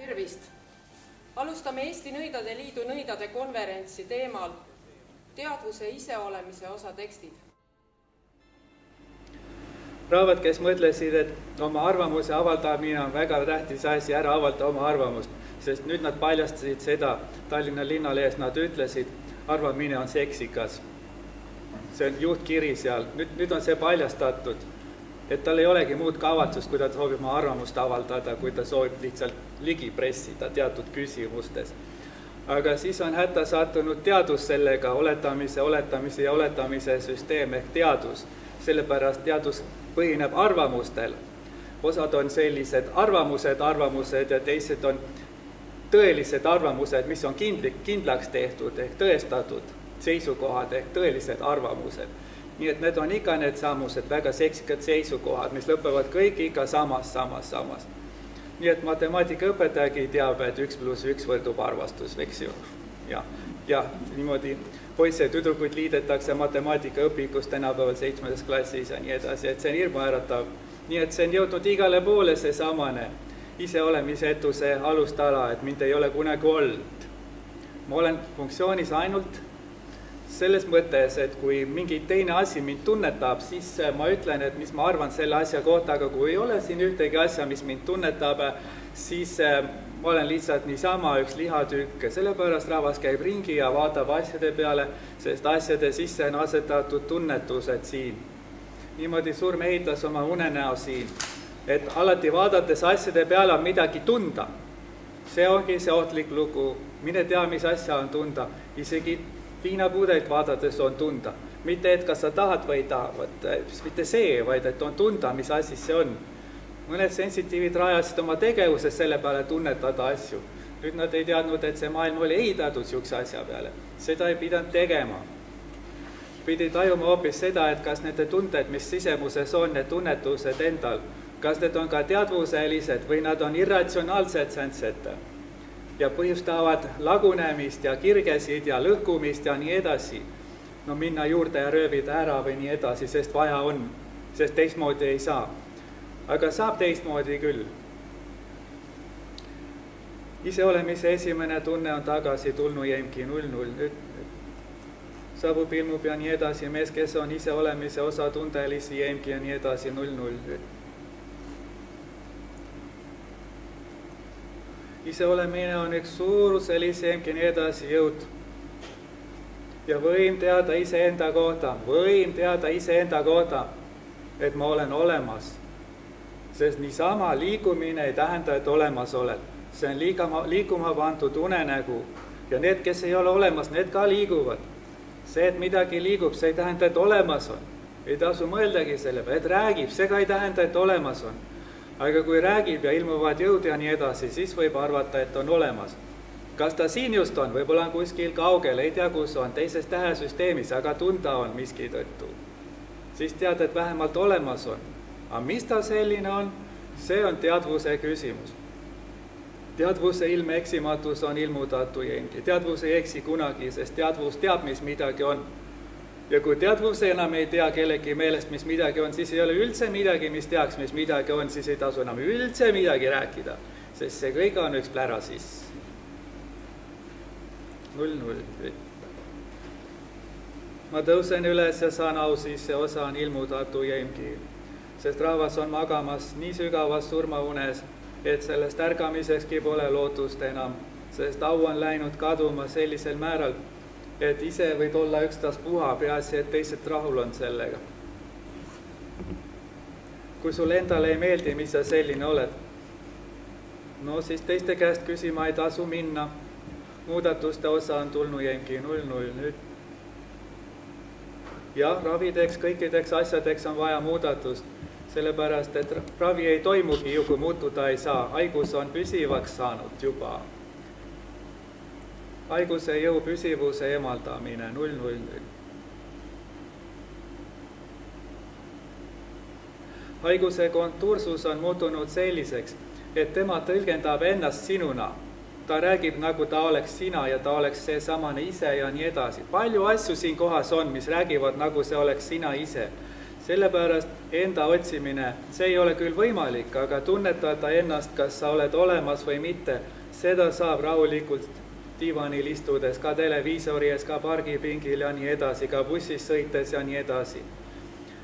Tervist! Alustame Eesti Nõidade Liidu nõidade konverentsi teemal teadvuse iseolemise osa tekstid. Rahvad, kes mõtlesid, et oma arvamuse avaldamine on väga tähtis asi, ära avalda oma arvamust, sest nüüd nad paljastasid seda, Tallinna linnalehes nad ütlesid, arvamine on seksikas. See on juhtkiri seal, nüüd on see paljastatud, et tal ei olegi muud kavatsust, kui ta soovib oma arvamust avaldada, kui ta soovib lihtsalt ligi pressida teatud küsimustes. Aga siis on hätta sattunud teadus sellega, oletamise süsteem ehk teadus. Sellepärast teadus põhineb arvamustel. Osad on sellised arvamused ja teised on tõelised arvamused, mis on kindlaks tehtud ehk tõestatud seisukohad ehk tõelised arvamused. Nii et need on ikka need samused, väga seksikad seisukohad, mis lõpevad kõik ikka samas. Nii et matemaatikaõpetajagi teab, et 1 + 1 võrdub arvastus, eks ju. Ja niimoodi poisse ja tüdrukuid liidetakse matemaatikaõpikus tänapäeval 7. klassis ja nii edasi, et see on hirmuäratav. Nii et see on jõudnud igale poole see samane iseolemisetuse alustala, et mind ei ole kunagi olnud. Ma olen funktsioonis ainult selles mõttes, et kui mingi teine asi mind tunnetab, siis ma ütlen, et mis ma arvan selle asja kohta, aga kui ei ole siin ühtegi asja, mis mind tunnetab, siis ma olen lihtsalt niisama üks lihatükk. Sellepärast rahvas käib ringi ja vaatab asjade peale, sest asjade sisse on asetatud tunnetused siin. Niimoodi surm ehitas oma unenäo siin, et alati vaadates asjade peale on midagi tunda. See ongi see ohtlik lugu. Mine tea, mis asja on tunda. Isegi viinapudelit vaadates on tunda. Mitte, et kas sa tahad või ei taha, mitte see, vaid et on tunda, mis asi see on. Mõned sensitiivid rajasid oma tegevuse selle peale tunnetada asju. Nüüd nad ei teadnud, et see maailm oli ehitatud siukse asja peale. Seda ei pidanud tegema. Pidi tajuma hoopis seda, et kas nende tunded, mis sisemuses on, need tunnetused endal, kas need on ka teadvuselised või nad on irratsionaalsed sänsed ja põhjustavad lagunemist ja kirgesid ja lõhkumist ja nii edasi. No minna juurde ja röövida ära või nii edasi, sest vaja on, sest teistmoodi ei saa. Aga saab teistmoodi küll. Iseolemise esimene tunne on tagasi tulnu jäimki 0. Saabub, ilmub ja nii edasi. Mees, kes on iseolemise osa tundelisi jäimki ja nii edasi 0. Iseolemine on üks suur sellisemgi nii edasi jõud. Ja võim teada iseenda kohta, et ma olen olemas. Sest niisama liikumine ei tähenda, et olemas oled. See on liikuma pandud unenägu. Ja need, kes ei ole olemas, need ka liiguvad. See, et midagi liigub, see ei tähenda, et olemas on. Ei tasu mõeldagi selle peale, et räägib, see ka ei tähenda, et olemas on. Aga kui räägib ja ilmuvad jõud ja nii edasi, siis võib arvata, et on olemas. Kas ta siin just on? Võib-olla on kuskil kaugel, ei tea, kus on, teises tähesüsteemis, aga tunda on miski tõttu. Siis tead, et vähemalt olemas on. Aga mis ta selline on? See on teadvuse küsimus. Teadvuse ilme eksimatus on ilmutatu jengi. Teadvus ei eksi kunagi, sest teadvus teab, mis midagi on. Ja kui teadvus enam ei tea kellegi meelest, mis midagi on, siis ei ole üldse midagi, mis teaks, mis midagi on, siis ei tasu enam üldse midagi rääkida, sest see kõik on üks plära siis. 0. Ma tõusen üles ja saan au, siis see osa on ilmutatu jäimgi, sest rahvas on magamas nii sügavas surmaunes, et sellest ärgamisekski pole lootust enam, sest au on läinud kaduma sellisel määral, et ise võid olla ükstaspuha, peaasi, et teised rahul on sellega. Kui sul endale ei meeldi, mis sa selline oled, no siis teiste käest küsima ei tasu minna. Muudatuste osa on tulnu jäimgi 0 nüüd. Ja ravideks, kõikideks asjadeks on vaja muudatust, sellepärast, et ravi ei toimugi ju, kui muutuda ei saa. Haigus on püsivaks saanud juba. Haiguse jõu püsivuse emaldamine 0. Haiguse kontuursus on muutunud selliseks, et tema tõlgendab ennast sinuna. Ta räägib, nagu ta oleks sina ja ta oleks see samane ise ja nii edasi. Palju asju siin kohas on, mis räägivad, nagu see oleks sina ise. sellepärast enda otsimine, see ei ole küll võimalik, aga tunnetada ennast, kas sa oled olemas või mitte, seda saab rahulikult diivanil istudes, ka televiisori ees, ka pargipingil ja nii edasi, ka bussis sõites ja nii edasi.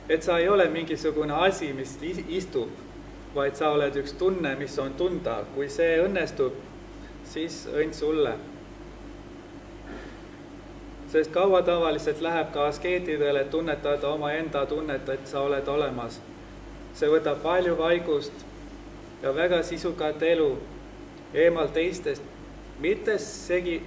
Et sa ei ole mingisugune asi, mis istub, vaid sa oled üks tunne, mis on tunda. Kui see õnnestub, siis õnn sulle. Sest kaua tavaliselt läheb ka askeetidele tunnetada oma enda tunnet, et sa oled olemas. See võtab palju vaikust ja väga sisukat elu eemal teistest, mitte segi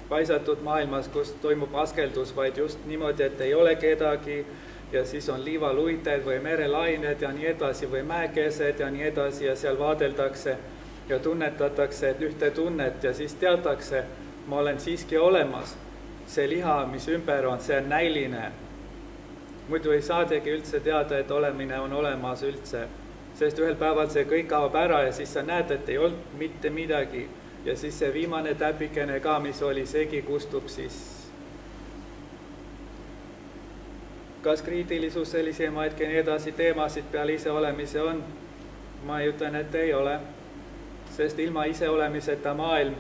paisatud maailmas, kus toimub askeldus, vaid just niimoodi, et ei ole kedagi ja siis on liivaluited või merelained ja nii edasi või mäekesed ja nii edasi ja seal vaadeldakse ja tunnetatakse ühte tunnet ja siis teatakse, ma olen siiski olemas. See liha, mis ümber on, see on näiline. Muidu ei saadegi üldse teada, et olemine on olemas üldse, sest ühel päeval see kõik kaob ära ja siis sa näed, et ei olnud mitte midagi. Ja siis see viimane täpikene ka, mis oli, seegi kustub siis. Kas kriitilisus sellisemaidki nii edasi teemasid peale iseolemise on? Ma ei ütlen, et ei ole, sest ilma iseolemiseta maailm,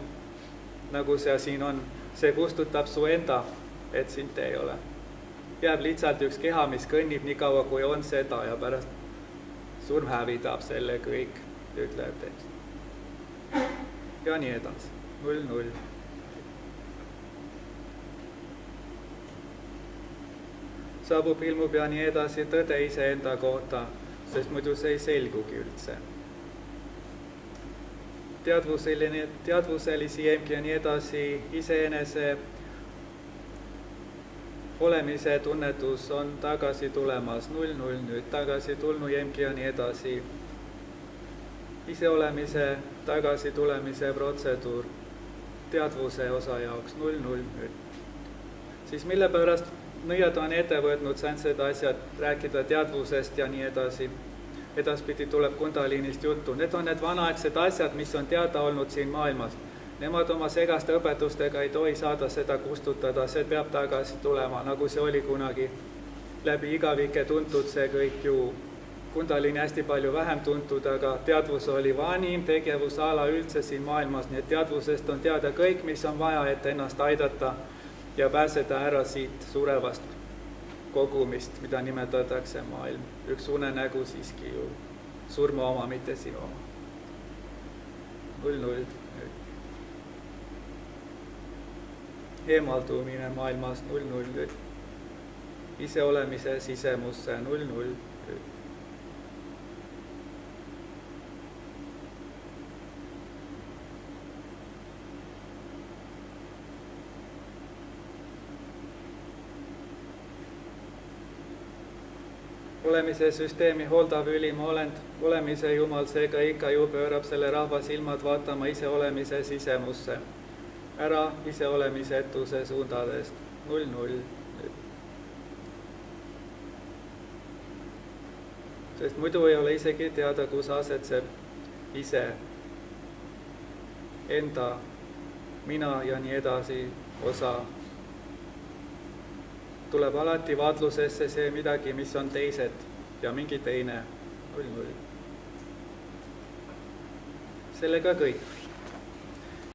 nagu see siin on, see kustutab su enda, et sind ei ole. Jääb lihtsalt üks keha, mis kõnnib nii kaua, kui on seda ja pärast surm hävitab selle kõik, ütleb tekst. Ja nii edasi. 0-0. Saabub, ilmub ja nii edasi tõde iseenda kohta, sest muidu see ei selgugi üldse. Teadvuselisi ja nii edasi iseenese olemise tunnetus on tagasi tulemas. 0-0 nüüd tagasi tulnu ja nii edasi. Iseolemise tagasi tulemise protseduur teadvuse osa jaoks 0-0 nüüd. Siis mille pärast nõiad on ette võtnud sänsed asjad, rääkida teadvusest ja nii edasi. Edaspidi tuleb Kundaliinist juttu. Need on need vanaaegsed asjad, mis on teada olnud siin maailmas. Nemad oma segaste õpetustega ei tohi saada seda kustutada, see peab tagasi tulema, nagu see oli kunagi läbi igavike tuntud see kõik ju. Kundaliini hästi palju vähem tuntud, aga teadvus oli vanim tegevusala üldse siin maailmas, nii et teadvusest on teada kõik, mis on vaja, et ennast aidata ja pääseda ära siit surevast kogumist, mida nimetatakse maailm. Üks unenägu siiski ju surma oma, mitte sinu oma. 0-0. Eemaldumine maailmas 0-0. Iseolemise sisemusse 0-0. Olemise süsteemi hooldab ülim olend, olemise Jumal, seega ikka ju pöörab selle rahva silmad vaatama iseolemise sisemusse. Ära iseolemisetuse suundadest 0-0. Sest muidu ei ole isegi teada, kus asetseb ise, enda, mina ja nii edasi osa. Tuleb alati vaatlusesse see midagi, mis on teised ja mingi teine 0-0. Sellega kõik.